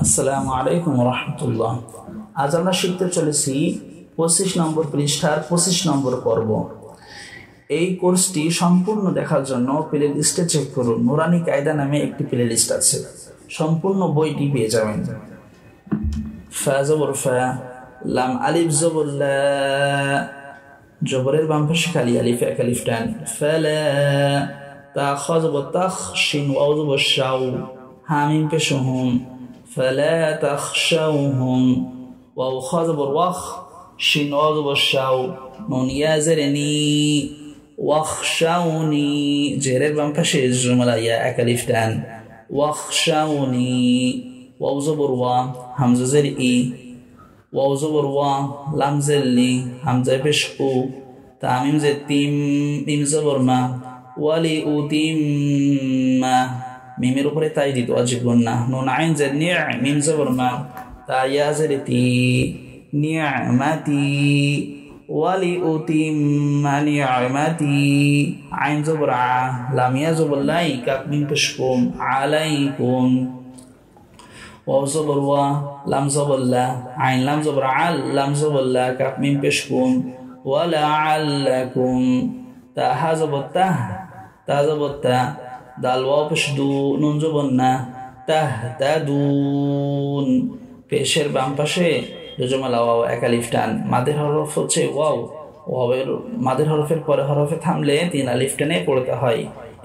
আসসালামু আলাইকুম রহমতুল্লাহ। আজ আমরা শিখতে চলেছি 25 নম্বর পৃষ্ঠার 25 নম্বর পর্ব। এই কোর্সটি সম্পূর্ণ দেখার জন্য প্লে লিস্টে চেক করুন। নুরানি কায়দা নামে একটি প্লে লিস্ট আছে, সম্পূর্ণ বইটি পেয়ে যাবেন। ফা জবর ফা, লাম আলিফ জবর লা, জবরের বাম পাশে খালি আলিফ, এক আলিফ টান। ফালা, তা খ জবর তাখ, শিন ওয়াও জবর শাও, হামিম পেশ হুম। فلا تخشوهم، واو خاء وخ، شين واو الشاو، نون يا زرني، واخشوني، جرير بام فشي الجملة يا أكلف تان، واخشوني، واو زبر وا، همزة زر إي، واو زبر وا، لام زلي، همزة بشكو، تاميم زتيم، ميم زبر ما، ولي أتم মিমের উপরে তাই দিত ওয়াজিব গুন্না। নুন আইন জের নিয়া, মিম জবর মা, তা ইয়া জের তি, নিয়ামাতি, ওয়ালি উতিম্মা নিয়ামাতি, আইন জবর আ, লাম ইয়া জবর লাই, কাফ মিম পেশকুম, আলাইকুম, ওয়াও জবর ওয়া, লাম জবর লা, আইন লাম জবর আল, লাম জবর লা, কাফ মিম পেশকুম, ওয়ালাআল্লাকুম, তা হা জবর তাহ, তা জবর তা, দাল ওয়াও পেশ দু, নুন জবর না, তাহতাদুন, পেশের বাম পাশে জজমালা ওয়াও, এক আলিফ টান। মাদের হরফ হচ্ছে ওয়াও, ওয়াওয়ের মাদের হরফের পরে হরফে থামলে 3 আলিফ টেনে পড়তে হয়।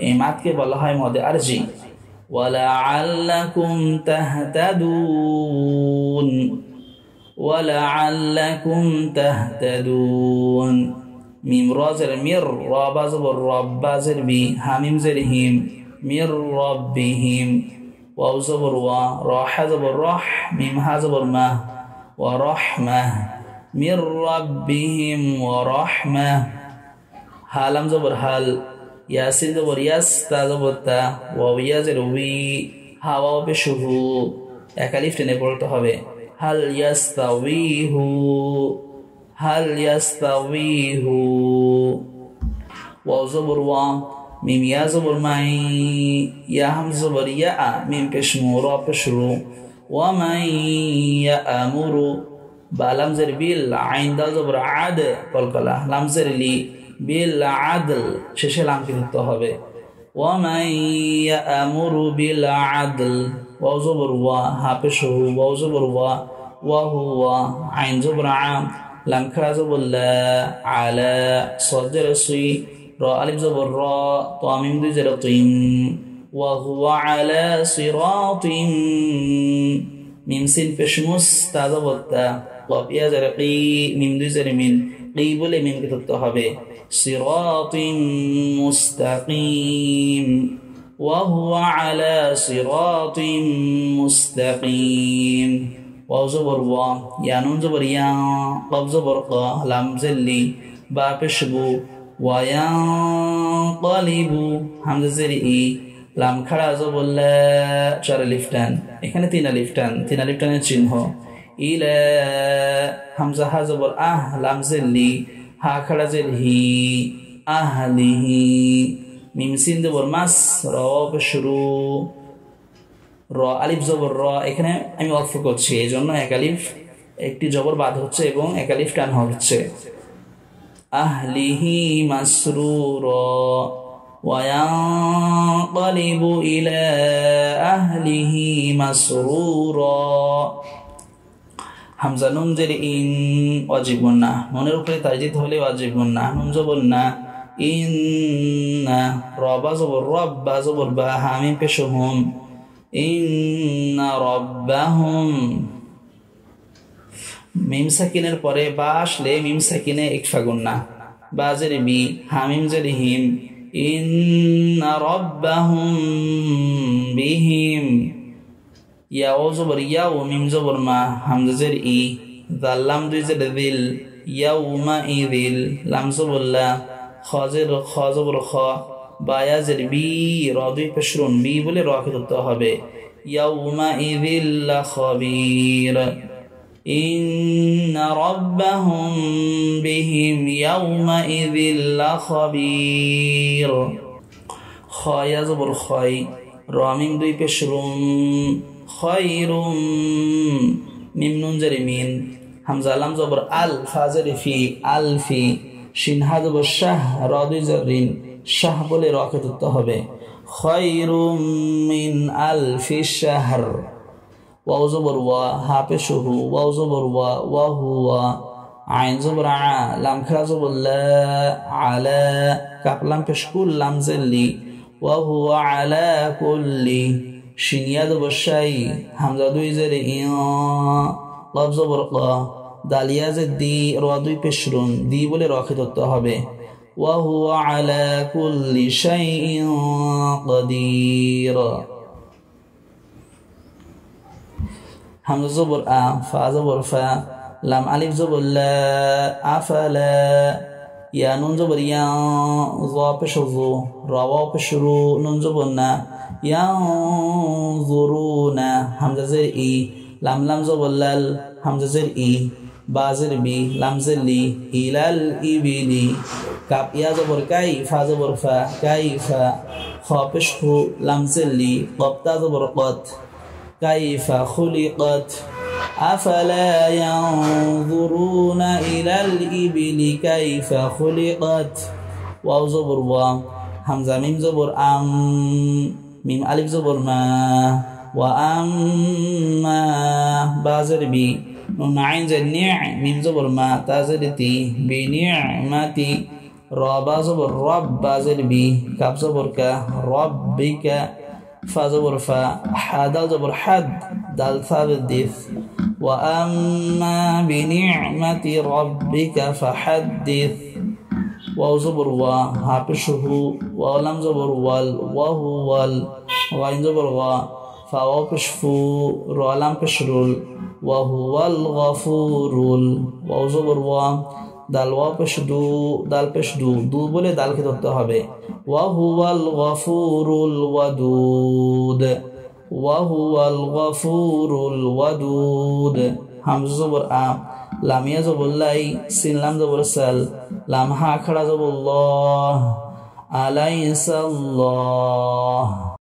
এই মাদকে বলা হয় মদে আরজি। ওয়ালাআল্লাকুম তাহতাদুন, ওয়ালাআল্লাকুম তাহতাদুন। মিম রা জের মির, রা বা জবর রব, বা জের বি, হামিম জের হিম, মির রব্বিহিম, ওয়াও জবর ওয়া, রা হা জবর রাহ, মিম হা জবর মা, ওয়া রাহমাহ, মির রব্বিহিম ওয়া রাহমাহ। হালাম জবর হাল, ইয়াসিন জবর ইয়াস, তা জবর তা, ওয়াও ইয়া জের উই, হা ওয়াও পেশ হু, এক আলিফ টেনে পড়তে হবে। হাল ইয়াস্তাউইহু, হাল ইয়াস্তাউইহু, ওয়াও জবর ওয়া, মিম ইয়া জবর মাই, ইয়া হাম জবর ইয়া, মিম পেশ মু, রা পেশ রু, ওয়া মাই ইয়ামুরু, বা লাম জের বিল, আইন দা জবর আদ, কলকলা, লাম জের লি, বিল আদল, শেষে লামকে ধরতে হবে। ওয়া মাই ইয়ামুরু বিল আদল, ওয়াও জবর ওয়া, হা পেশ হু, ওয়াও জবর ওয়া, ওয়া হুয়া, আইন জবর আ, লাম খা জবর লা, আলা, সাদ জের সুই, রা আলিফ জবর রা, তা মিম দুই জের তিম, ওয়া হুয়া আলা সিরাতিম, মিম সিন পেশ মুস, তা জবর তা, কফ ইয়া জের কি, মিম দুই জের মিন, কি বলে মিমকে ধরতে হবে। সিরাতিম মুস্তাকিম, ওয়া হুয়া আলা সিরাতিম মুস্তাকিম। ওয়াও জবর ওয়া, ইয়া নুন জবর ইয়া, কফ জবর কা, লাম জেল্লি, বা পেশ বু, ওয়া ইয়ানকালিবু, হামজা জের ই, লাম খাড়া জবর লা, 4 আলিফ টান। এখানে 3 আলিফ টান, 3 আলিফ টানের চিহ্ন। ইলা, হামজা হা জবর আহ, লাম জেল্লি, হা খাড়া জের হি, আহলিহি, মিম সিন জবর মাস, রা পেশ রু, র আলিফ জবর র। এখানে আমি অক্ষ করছি, এই জন্য এক আলিফ একটি জবর বাদ হচ্ছে এবং এক আলিফ টান হচ্ছে। আহলিহি মাসরুরা, ওয়া ইয়ানকালিবু ইলা আহলিহি মাসরুরা। হামজা নুন জের ইন, ওয়াজিব গুন্না, নুনের উপরে তাজদিদ হলে ওয়াজিব গুন্না, নুন জবর না, ইন্না, রা বা জবর রব, বা জবর বা, হামিম পেশ হুম, ইন্না রাব্বাহুম। মিম সাকিনের পরে বা আসলে মিম সাকিনে ইকফা গুন্না, বা জের বি, হামিম জের হিম, ইন্না রাব্বাহুম বিহিম, ইয়া ওয়াও জবর ইয়া, ও মিম জবর মা, হামজা জের ই, দাল লাম দুই জের দিল, ইয়াউমা ইদিল, লাম জবর লা, খ জবর খ, বা ইয়া জের বি, র দুই পেশ রুন, বি বলে র কে ধরতে হবে। ইয়াউমা ইদিল লা খবীর, ইন্না রাব্বাহুম বিহিম ইয়াউমা ইদিল লা খবীর। খ ইয়া জবর খয়, র মিম দুই পেশ রুম, খ খয়রুম মিম নুন জেরে মিন হামজা লাম জবর আল ফা জেরে ফি আলফি শিন হা জবর শাহ র দুই জেরিন শাহ বলে রকে ধরতে হবে খয়রুম মিন আলফি শাহর ওয়াও জবর ওয়া হা পেশ হু ওয়াও জবর ওয়া ওয়া হুয়া আইন জবর আ লাম খা জবর লা আলা কাপ লাম পেশ কুল লাম জেলি ওয়া হুয়া আলা কুল্লি শিন ইয়া জবর শাই হামজা দুই জেরে ইয়া লাফ জবর কা দালিয়া জে দি র দুই পেশ রুন দি বলে রকে ধরতে হবে ওয়া হুয়া আলা কুল্লি শাইইন কাদির হামজা জবর আ ফা জবর ফা লাম আলিফ জবর লা আফালা ইয়া নুন জবর ইয়া যা পেশ যু রা ওয়া পেশ রু নুন জবর না ইয়ানজুরুনা হামজা জের ই লাম লাম জবর লাল হামজা জের ই বা জের বি লাম জের লি ইলাল ইবিলি কাপ ইয়া জবর কাই ফা জবর ফা কাইফা খ পেশ খু লাম জের লি কফ তা জবর কত কাইফা খুলিকত আফালা ইয়ানজুরুনা ইলাল ইবিলি কাইফা খুলিকত ওয়াও জবর ওয়া হামজা মিম জবর আম মিম আলিফ জবর মা ওয়া আম্মা বা জের বি নুন আইন জের নি মিম জবর মা তা জের তি বি নি'মাতি রা বা জবর রব বা জের বি কাফ জবর কা রব্বিকা ফা জবর ফা হা দাল জবর হাদ দাল থা দিস ওয়া আম্মা বি নি'মাতি রব্বিকা ফাহাদ্দিস ওয়াও জবর ওয়া হা পেশ হু ওয়া লাম জবর ওয়াল ওয়া হুয়াল গাইন জবর গা ফা ওয়া পেশ ফু র লাম পেশ রুল ওয়া হুয়াল গফুরুল ওয়াও জবর ওয়া দাল ওয়া পেশ দু দাল পেশ দু দু বলে দালকে ধরতে হবে ওয়া হুয়াল গফুরুল ওয়াদুদ ওয়া হুয়াল গফুরুল ওয়াদুদ হামজা জবর আ লামিয়া জবর লাই সিন লাম জবর সাল লাম হা খাড়া জবর ল আলাইসাল্লাহ